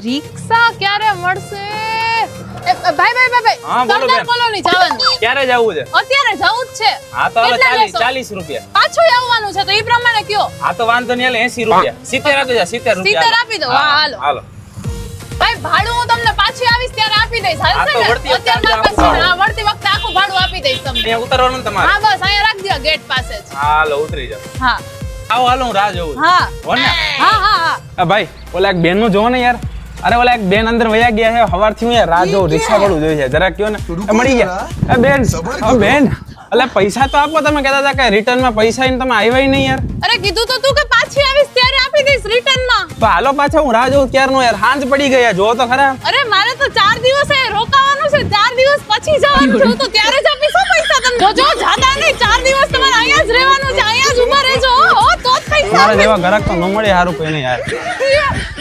રિક્ષા ક્યારે મળશે? ભાઈ હા, બોલો સરદાર બેન. કોલોની જવાનું. ક્યારે જવું છે? અત્યારે જવું જ છે. હા તો હવે કેટલા 40 લેશો? 40 રૂપિયા. પાછું આવવાનું છે તો ઈ પ્રમાણે કયો. હા તો વાંધો નહીં, હાલે 80 રૂપિયા. 70 આપી દે, 70 રૂપિયા. 70 આપી દો. હા, હાલો. હાલો. ભાઈ ભાડું હું તમને પાછી આવીશ ત્યારે આપી દઈશ. હા, હાલશે તો ને? વળતી વખતે અત્યારે મારી આપી પાસે આપો. હા, વળતી વખતે આખું ભાડું આપી દઈશ તમને. અહીંયા ઉતરવાનું ને તમારે? હા બસ અહીંયા રાખજો ગેટ પાસે જ. હાલો ઉતરી જાઓ. હા આવો હાલો, હું રાહ જોઉં છું. હા હો ને? હા હા હા. આ ભાઈ ઓલા એક બેન નું જોવો ને યાર. અરે ઓલા એક બેન અંદર વયા ગયા છે, હવારથી હું યાર રાહ જોઉં, રિક્ષા વાળું જોઈએ છે. જરા કયો ને. મળી ગયા. એ બેન, બેન. અલે પૈસા તો આપો, તમે કહેતા હતા કે રિટર્ન માં પૈસા આઈને તમે આવ્યા ય નહીં યાર. અરે કીધું તો તું કે પાછી આવીશ ત્યારે આપી દઈશ રિટર્ન માં. તો હાલો પાછા, હું રાહ જોઉં ક્યારનો યાર. હાંજ પડી ગયા, જોવો તો ખરા. અરે મારે તો 4 દિવસ રોકાવાનું છે, 4 દિવસ પછી જવાનું છે. હું તો ત્યારે જ આપીશ હો પૈસા તમને. જો જાતા નહીં, 4 દિવસ તમારે અહીંયા જ રહેવાનું છે, અહીંયા જ ઊભા રહેજો. હો તો જ પૈસા તમારા જેવા ગ્રાહક તો ન મળે, સારું કોઈ નહીં યાર. આપીશ.